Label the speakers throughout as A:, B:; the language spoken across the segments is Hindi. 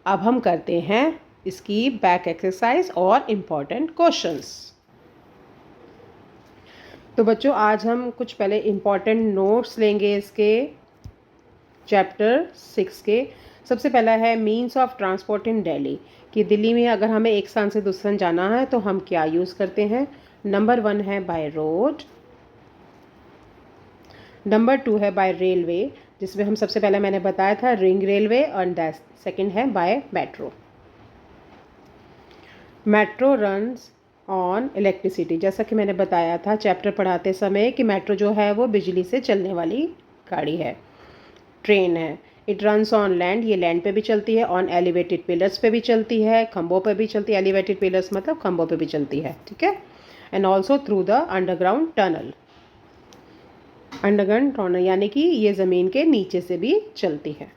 A: अब हम करते हैं इसकी बैक एक्सरसाइज और इम्पॉर्टेंट क्वेश्चंस। तो बच्चों आज हम कुछ पहले इम्पॉर्टेंट नोट्स लेंगे इसके चैप्टर 6 के। सबसे पहला है मीन्स ऑफ ट्रांसपोर्ट इन दिल्ली, कि दिल्ली में अगर हमें एक स्थान से दूसरे स्थान जाना है तो हम क्या यूज़ करते हैं। नंबर 1 है बाय रोड, नंबर 2 है बाय रेलवे, जिसमें हम सबसे पहले मैंने बताया था रिंग रेलवे, और सेकंड है by metro. Metro runs on electricity, जैसा कि मैंने बताया था चैप्टर पढ़ाते समय कि मेट्रो जो है वो बिजली से चलने वाली गाड़ी है, ट्रेन है। इट रन्स ऑन लैंड, ये लैंड पे भी चलती है, ऑन एलिवेटेड पिलर्स पे भी चलती है, खंभों पे भी चलती है। एलिवेटेड पिलर्स मतलब खंभों पे भी चलती है, ठीक है। And also through the underground tunnel, underground tunnel यानी कि ये ज़मीन के नीचे से भी चलती है।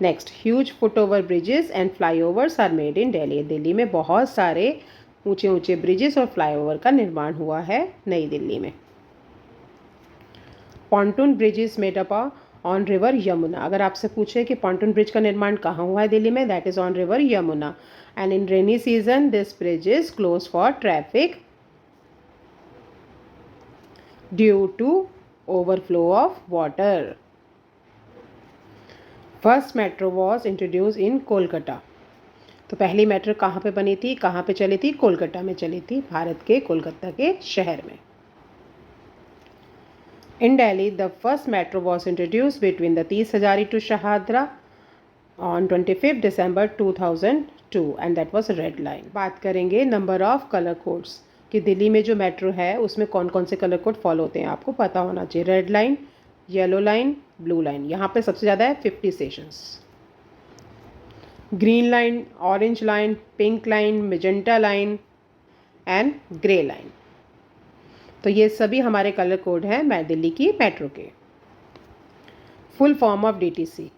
A: Next, huge foot over bridges and flyovers are made in Delhi. Delhi में बहुत सारे ऊंचे ऊंचे ब्रिजेस और फ्लाईओवर का निर्माण हुआ है नई दिल्ली में। Pontoon bridge is made up on river Yamuna. अगर आपसे पूछे कि पॉन्टून ब्रिज का निर्माण कहाँ हुआ है दिल्ली में, that is on river Yamuna. And in rainy season this bridge is close for traffic due to overflow of water. First metro was introduce in Kolkata. तो पहली मेट्रो कहाँ पे बनी थी, कहाँ पे चली थी? कोलकाता में चली थी, भारत के कोलकाता के शहर में। In Delhi, the first metro was introduced between the Tees Hazari to Shahadra on 25th December 2002 and that was a red line. बात करेंगे नंबर ऑफ कलर कोड्स, कि दिल्ली में जो मेट्रो है उसमें कौन कौन से कलर कोड फॉलो होते हैं, आपको पता होना चाहिए। Red line, yellow line, blue line, यहाँ पे सबसे ज़्यादा है 50 stations. Green line, orange line, pink line, magenta line and grey line. तो ये सभी हमारे कलर कोड हैं दिल्ली की मेट्रो के। फुल फॉर्म ऑफ डीटीसी,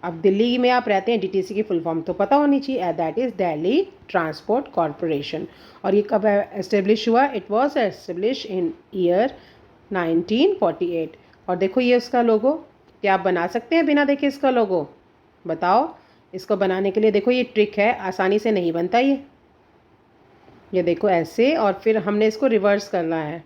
A: अब दिल्ली में आप रहते हैं, डीटीसी की फुल फॉर्म तो पता होनी चाहिए, that is Delhi transport corporation. और ये कब एस्टेब्लिश हुआ? It was establish in year 1948। और देखो ये उसका लोगो, क्या आप बना सकते हैं बिना देखे इसका लोगो? बताओ। इसको बनाने के लिए देखो ये ट्रिक है, आसानी से नहीं बनता ये देखो ऐसे, और फिर हमने इसको रिवर्स करना है,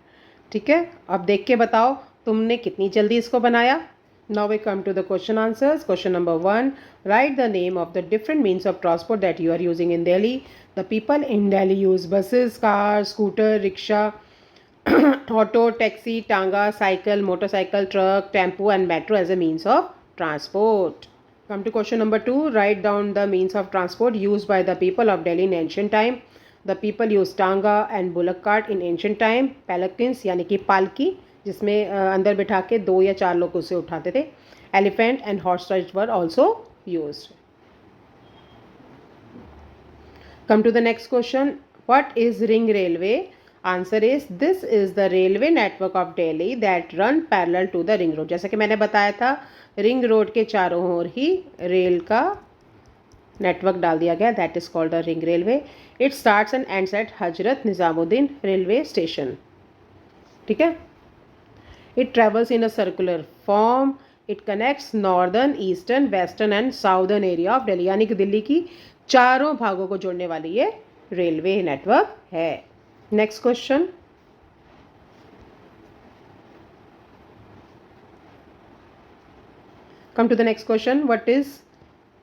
A: ठीक है। अब देख के बताओ तुमने कितनी जल्दी इसको बनाया। Now we come to the question answers. Question number 1, write the name of the different means of transport that you are using in Delhi. The people in Delhi use buses, car, scooter, rickshaw, auto, taxi, tonga, cycle, motorcycle, truck, tempo and metro as a means of transport. Come to question number 2. Write down the means of transport used by the people of Delhi in ancient time. The people used tanga and bullock cart in ancient time. Palanquins यानी कि पालकी, जिसमें अंदर बिठा के 2 या 4 लोग उसे उठाते थे. Elephant and horse rides were also used. Come to the next question. What is ring railway? Answer is, this is the railway network of Delhi that run parallel to the ring road. जैसा कि मैंने बताया था, रिंग रोड के चारों ओर ही रेल का नेटवर्क डाल दिया गया, that is called the ring railway. It starts and ends at Hazrat Nizamuddin railway station, ठीक है। It travels in a circular form. It connects northern, eastern, western and southern area of Delhi, यानी कि दिल्ली की चारों भागों को जोड़ने वाली ये रेलवे नेटवर्क है। Next question, come to the next question. What is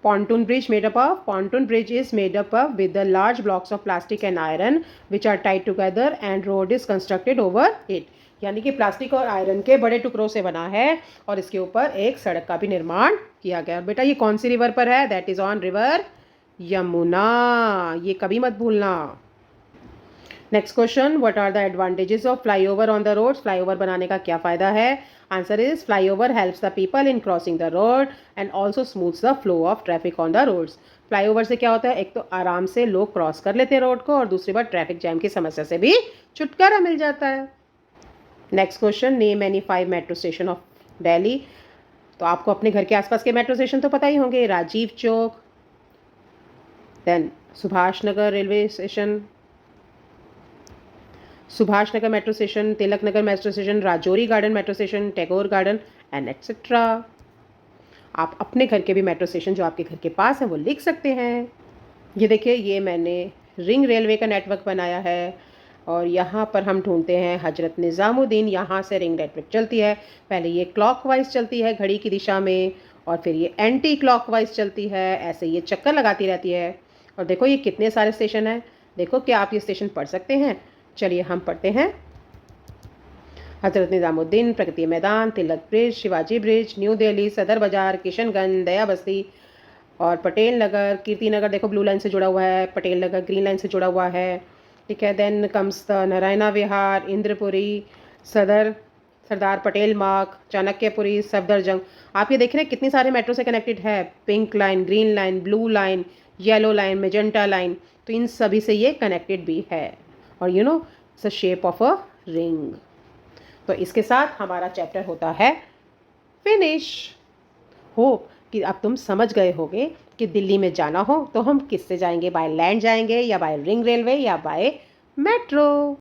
A: pontoon bridge made up of? Pontoon bridge is made up of with the large blocks of plastic and iron which are tied together and road is constructed over it. यानी कि प्लास्टिक और आयरन के बड़े टुकड़ों से बना है और इसके ऊपर एक सड़क का भी निर्माण किया गया। बेटा ये कौन सी रिवर पर है? That is on river Yamuna, ये कभी मत भूलना। Next question, what are the advantages of flyover on the road? Flyover बनाने का क्या फ़ायदा है? Answer is, flyover helps the people in crossing the road and also smooths the flow of traffic on the roads. Flyover से क्या होता है, एक तो आराम से लोग क्रॉस कर लेते हैं रोड को, और दूसरी बार ट्रैफिक जैम की समस्या से भी छुटकारा मिल जाता है। Next question, name any 5 metro station of Delhi. तो आपको अपने घर के आसपास के मेट्रो स्टेशन तो पता ही होंगे, Rajiv Chowk, then Subhash Nagar railway station, Subhash Nagar metro station, Tilak Nagar metro station, Rajouri garden metro station, Tagore garden and etcetera. आप अपने घर के भी मेट्रो स्टेशन जो आपके घर के पास हैं वो लिख सकते हैं। ये देखिए, ये मैंने रिंग रेलवे का नेटवर्क बनाया है और यहाँ पर हम ढूंढते हैं हजरत निज़ामुद्दीन। यहाँ से रिंग नेटवर्क चलती है। पहले ये क्लॉकवाइज चलती है घड़ी की दिशा में और फिर ये एंटी क्लॉकवाइज चलती है, ऐसे ये चक्कर लगाती रहती है। और देखो ये कितने सारे स्टेशन हैं। देखो क्या आप ये स्टेशन पढ़ सकते हैं? चलिए हम पढ़ते हैं। हजरत Nizamuddin, Pragati Maidan, Tilak bridge, Shivaji bridge, New Delhi, Sadar Bazaar, Kishanganj, दया बस्ती और पटेल नगर। कीर्ति नगर देखो ब्लू लाइन से जुड़ा हुआ है, पटेल नगर ग्रीन लाइन से जुड़ा हुआ है। ठीक है, देन कम्स द नारायणा विहार, इंद्रपुरी, सरदार पटेल मार्ग, चाणक्यपुरी, सफदरजंग। आप ये देख रहे हैं कितनी सारे मेट्रो से कनेक्टेड है। Pink line, green line, blue line, yellow line, magenta line, तो इन सभी से ये कनेक्टेड भी है। और you know it's a shape of a ring. तो इसके साथ हमारा चैप्टर होता है फिनिश। होप कि अब तुम समझ गए होगे कि दिल्ली में जाना हो तो हम किससे जाएंगे, बाय लैंड जाएंगे या बाय रिंग रेलवे या बाय मेट्रो।